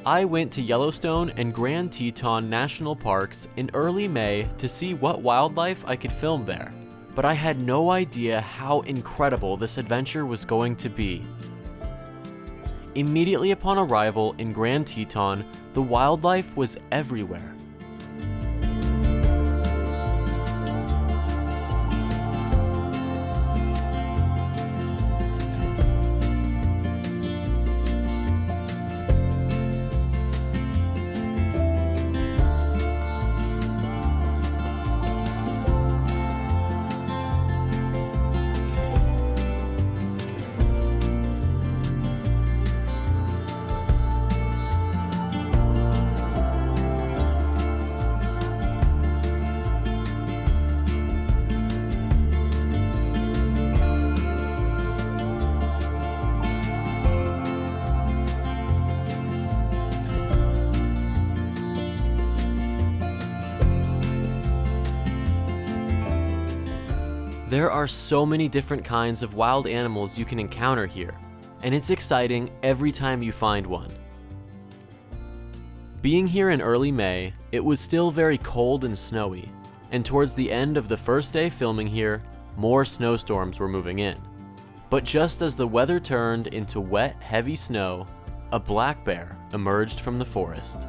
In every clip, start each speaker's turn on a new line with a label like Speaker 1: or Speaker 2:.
Speaker 1: I went to Yellowstone and Grand Teton National Parks in early May to see what wildlife I could film there, but I had no idea how incredible this adventure was going to be. Immediately upon arrival in Grand Teton, the wildlife was everywhere. There are so many different kinds of wild animals you can encounter here, and it's exciting every time you find one. Being here in early May, it was still very cold and snowy, and towards the end of the first day filming here, more snowstorms were moving in. But just as the weather turned into wet, heavy snow, a black bear emerged from the forest.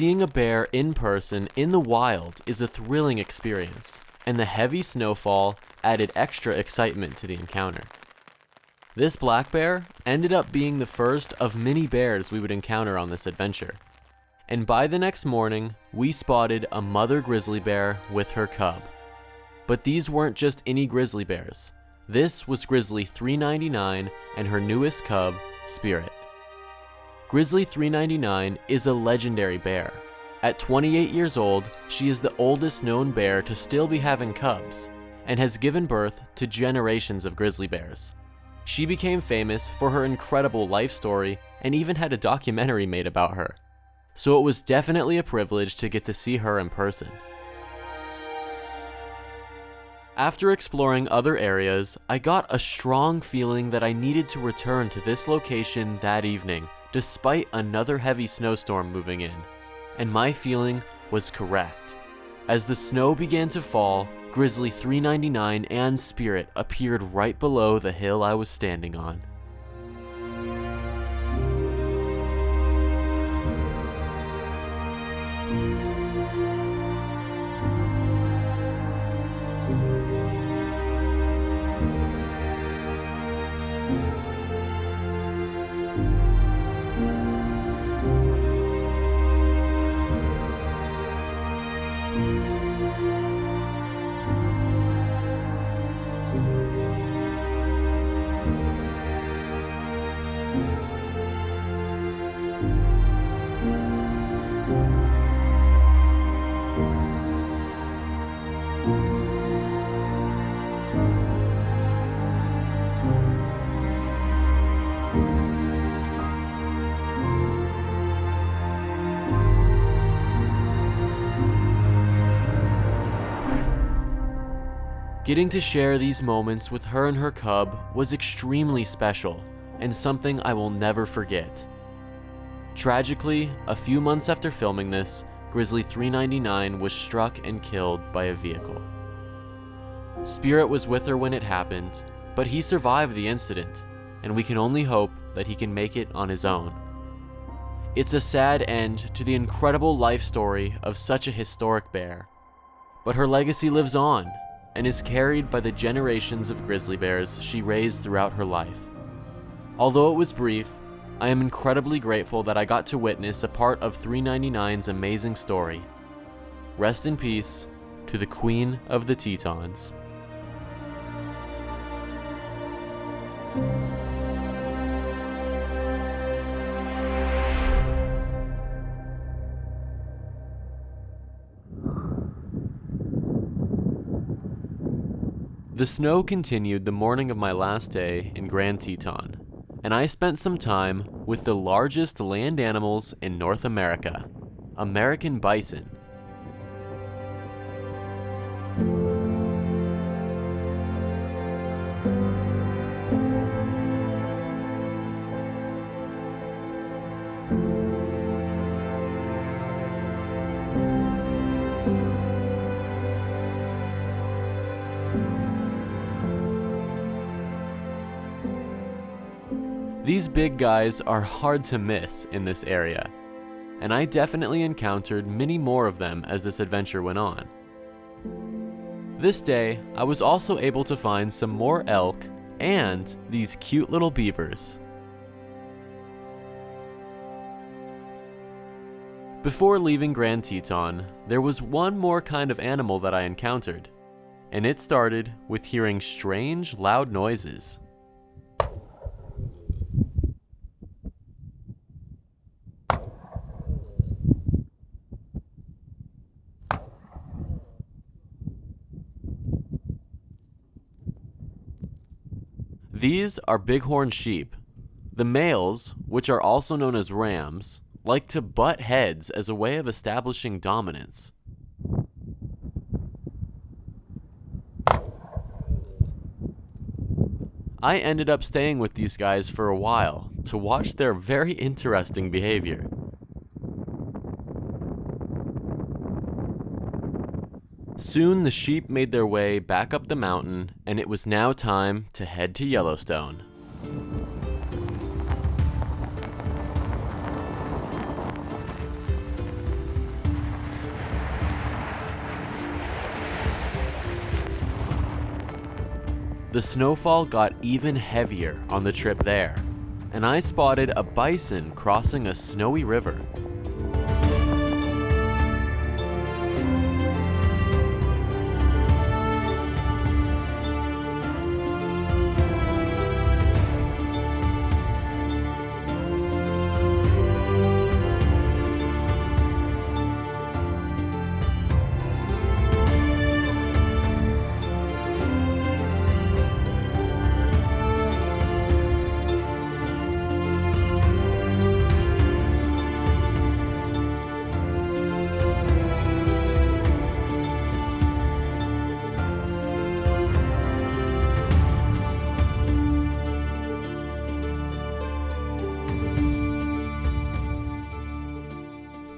Speaker 1: Seeing a bear in person in the wild is a thrilling experience, and the heavy snowfall added extra excitement to the encounter. This black bear ended up being the first of many bears we would encounter on this adventure, and by the next morning, we spotted a mother grizzly bear with her cub. But these weren't just any grizzly bears. This was Grizzly 399 and her newest cub, Spirit. Grizzly 399 is a legendary bear. At 28 years old, she is the oldest known bear to still be having cubs, and has given birth to generations of grizzly bears. She became famous for her incredible life story and even had a documentary made about her. So it was definitely a privilege to get to see her in person. After exploring other areas, I got a strong feeling that I needed to return to this location that evening, despite another heavy snowstorm moving in. And my feeling was correct. As the snow began to fall, Grizzly 399 and Spirit appeared right below the hill I was standing on. Getting to share these moments with her and her cub was extremely special, and something I will never forget. Tragically, a few months after filming this, Grizzly 399 was struck and killed by a vehicle. Spirit was with her when it happened, but he survived the incident, and we can only hope that he can make it on his own. It's a sad end to the incredible life story of such a historic bear, but her legacy lives on and is carried by the generations of grizzly bears she raised throughout her life. Although it was brief, I am incredibly grateful that I got to witness a part of 399's amazing story. Rest in peace to the Queen of the Tetons. The snow continued the morning of my last day in Grand Teton, and I spent some time with the largest land animals in North America, American bison. These big guys are hard to miss in this area, and I definitely encountered many more of them as this adventure went on. This day, I was also able to find some more elk and these cute little beavers. Before leaving Grand Teton, there was one more kind of animal that I encountered, and it started with hearing strange, loud noises. These are bighorn sheep. The males, which are also known as rams, like to butt heads as a way of establishing dominance. I ended up staying with these guys for a while to watch their very interesting behavior. Soon the sheep made their way back up the mountain, and it was now time to head to Yellowstone. The snowfall got even heavier on the trip there, and I spotted a bison crossing a snowy river.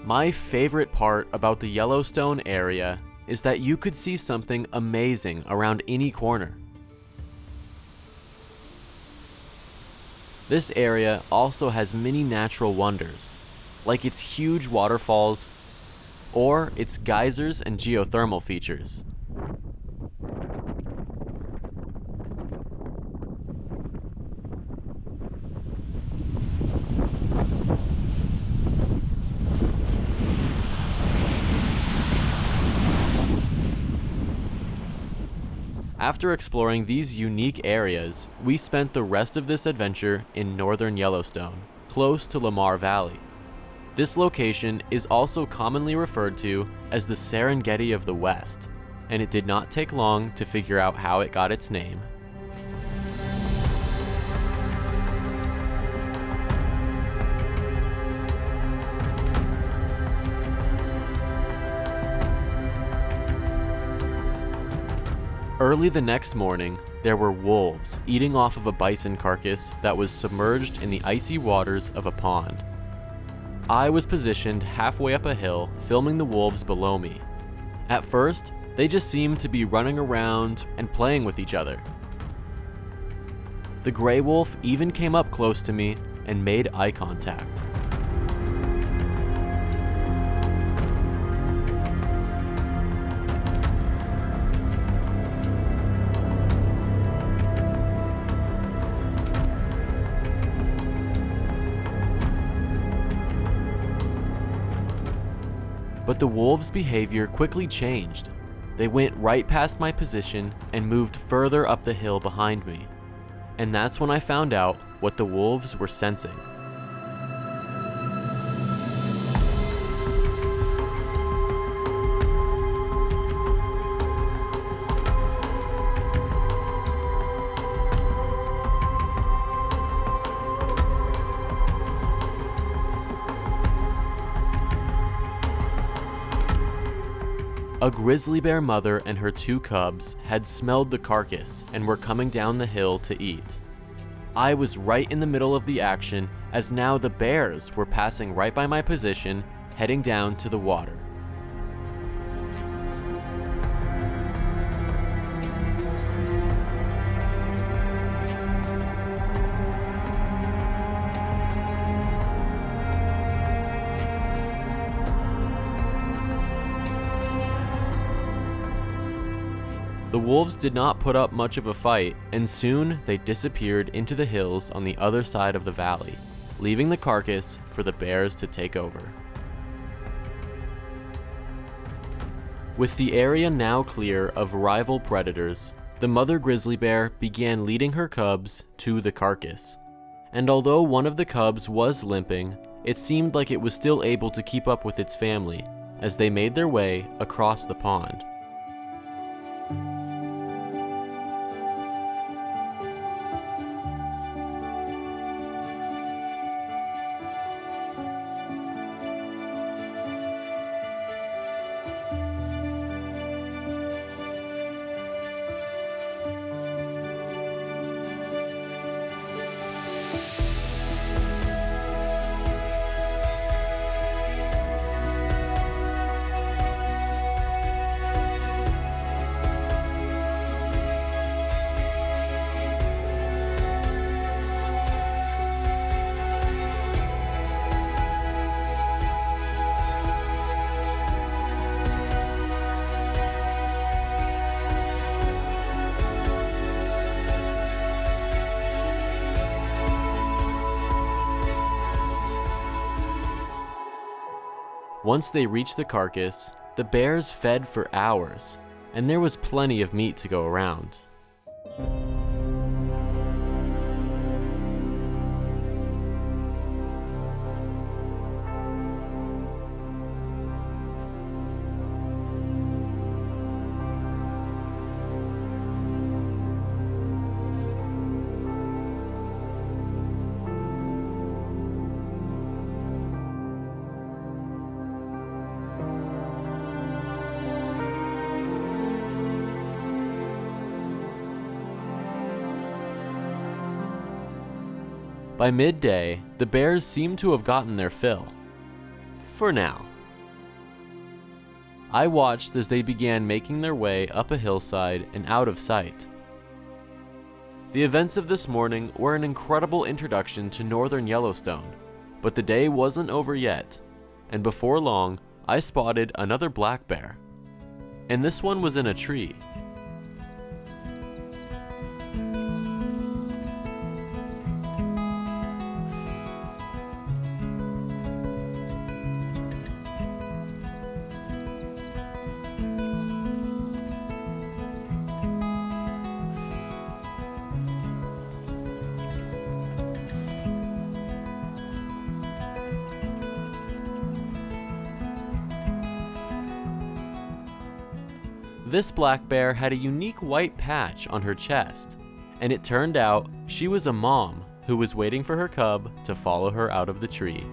Speaker 1: My favorite part about the Yellowstone area is that you could see something amazing around any corner. This area also has many natural wonders, like its huge waterfalls or its geysers and geothermal features. After exploring these unique areas, we spent the rest of this adventure in northern Yellowstone, close to Lamar Valley. This location is also commonly referred to as the Serengeti of the West, and it did not take long to figure out how it got its name. Early the next morning, there were wolves eating off of a bison carcass that was submerged in the icy waters of a pond. I was positioned halfway up a hill, filming the wolves below me. At first, they just seemed to be running around and playing with each other. The gray wolf even came up close to me and made eye contact. But the wolves' behavior quickly changed. They went right past my position and moved further up the hill behind me. And that's when I found out what the wolves were sensing. A grizzly bear mother and her 2 cubs had smelled the carcass and were coming down the hill to eat. I was right in the middle of the action, as now the bears were passing right by my position, heading down to the water. The wolves did not put up much of a fight, and soon they disappeared into the hills on the other side of the valley, leaving the carcass for the bears to take over. With the area now clear of rival predators, the mother grizzly bear began leading her cubs to the carcass. And although one of the cubs was limping, it seemed like it was still able to keep up with its family as they made their way across the pond. Once they reached the carcass, the bears fed for hours, and there was plenty of meat to go around. By midday, the bears seemed to have gotten their fill. For now. I watched as they began making their way up a hillside and out of sight. The events of this morning were an incredible introduction to northern Yellowstone, but the day wasn't over yet, and before long, I spotted another black bear. And this one was in a tree. This black bear had a unique white patch on her chest, and it turned out she was a mom who was waiting for her cub to follow her out of the tree.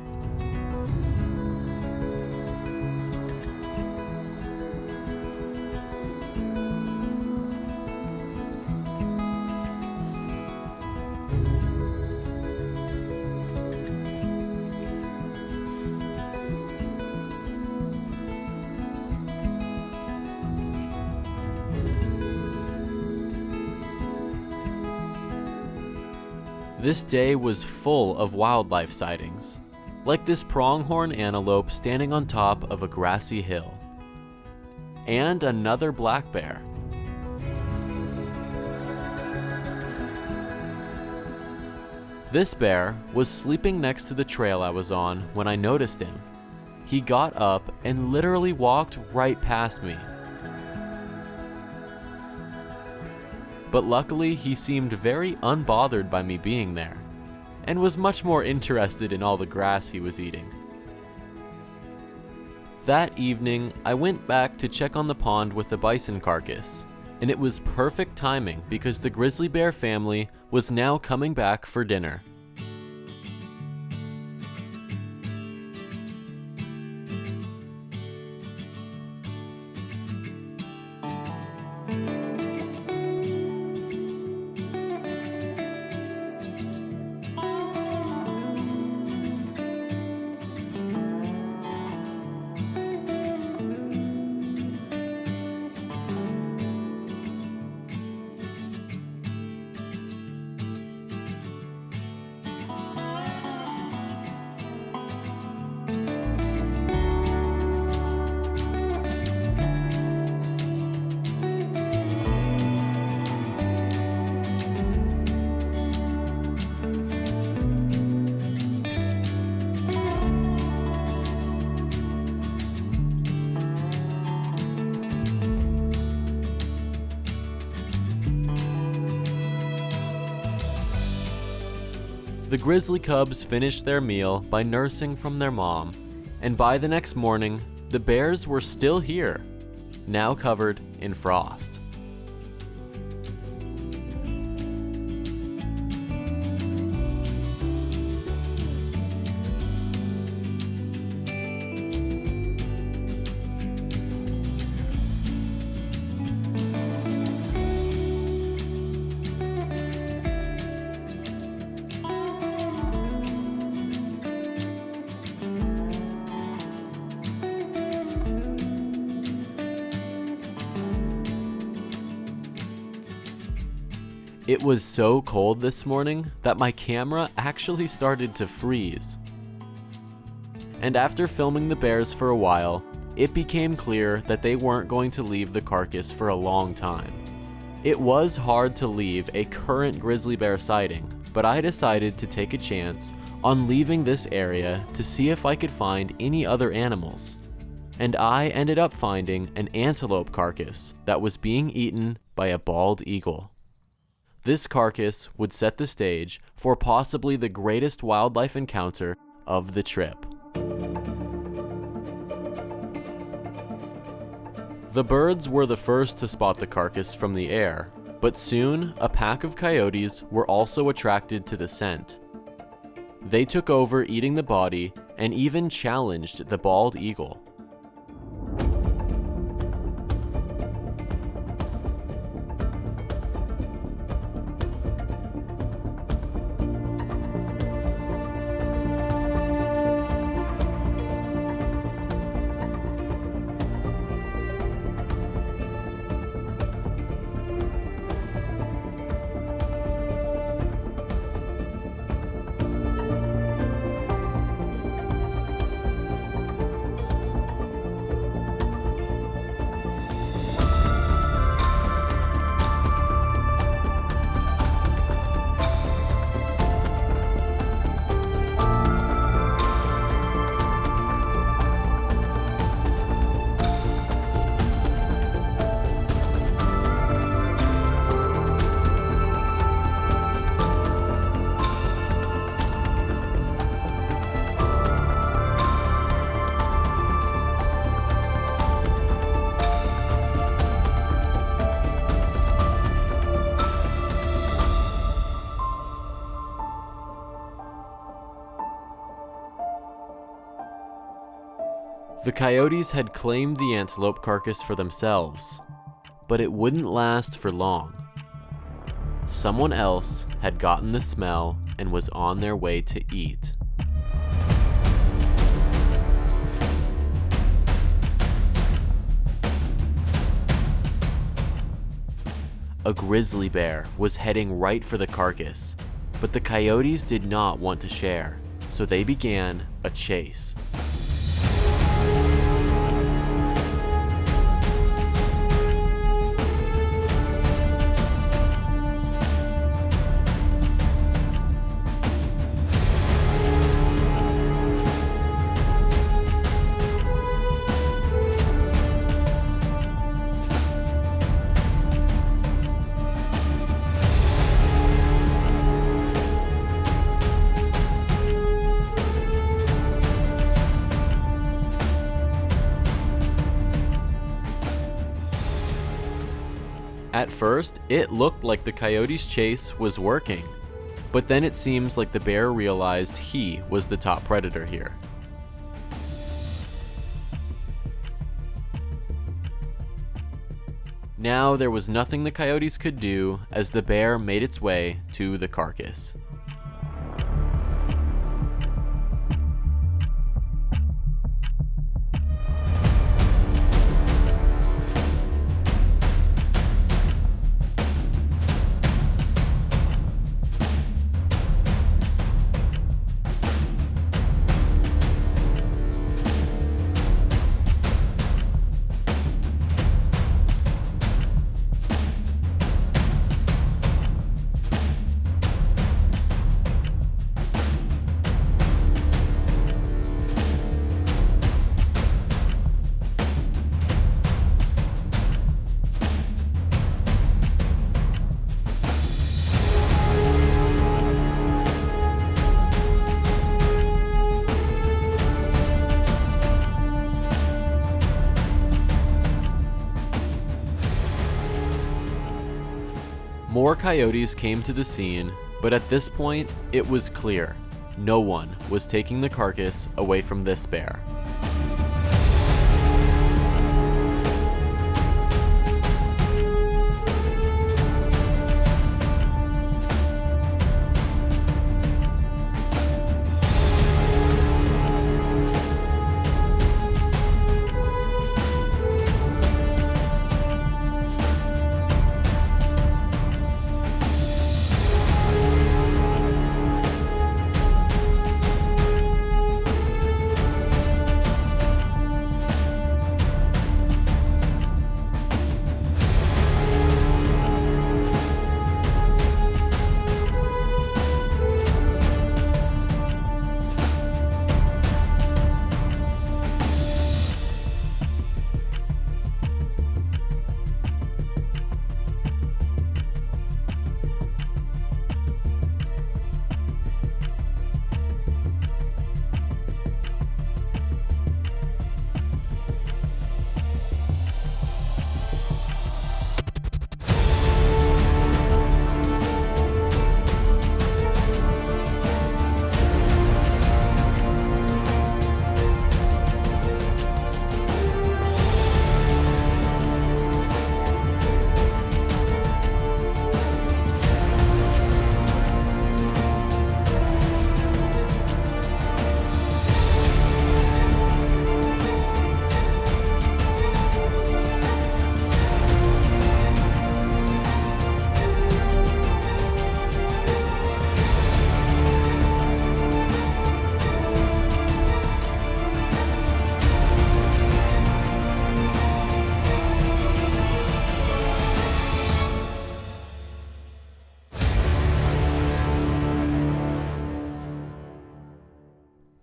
Speaker 1: This day was full of wildlife sightings, like this pronghorn antelope standing on top of a grassy hill, and another black bear. This bear was sleeping next to the trail I was on when I noticed him. He got up and literally walked right past me. But luckily, he seemed very unbothered by me being there, and was much more interested in all the grass he was eating. That evening, I went back to check on the pond with the bison carcass, and it was perfect timing because the grizzly bear family was now coming back for dinner. The grizzly cubs finished their meal by nursing from their mom, and by the next morning, the bears were still here, now covered in frost. It was so cold this morning that my camera actually started to freeze. And after filming the bears for a while, it became clear that they weren't going to leave the carcass for a long time. It was hard to leave a current grizzly bear sighting, but I decided to take a chance on leaving this area to see if I could find any other animals. And I ended up finding an antelope carcass that was being eaten by a bald eagle. This carcass would set the stage for possibly the greatest wildlife encounter of the trip. The birds were the first to spot the carcass from the air, but soon a pack of coyotes were also attracted to the scent. They took over eating the body and even challenged the bald eagle. The coyotes had claimed the antelope carcass for themselves, but it wouldn't last for long. Someone else had gotten the smell and was on their way to eat. A grizzly bear was heading right for the carcass, but the coyotes did not want to share, so they began a chase. At first, it looked like the coyote's chase was working, but then it seems like the bear realized he was the top predator here. Now there was nothing the coyotes could do as the bear made its way to the carcass. coyotes came to the scene, but at this point, it was clear no one was taking the carcass away from this bear.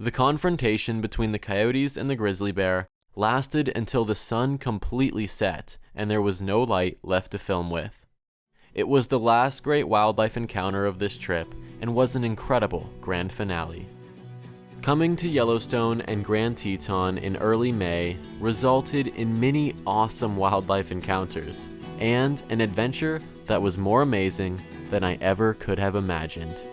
Speaker 1: The confrontation between the coyotes and the grizzly bear lasted until the sun completely set and there was no light left to film with. It was the last great wildlife encounter of this trip and was an incredible grand finale. Coming to Yellowstone and Grand Teton in early May resulted in many awesome wildlife encounters and an adventure that was more amazing than I ever could have imagined.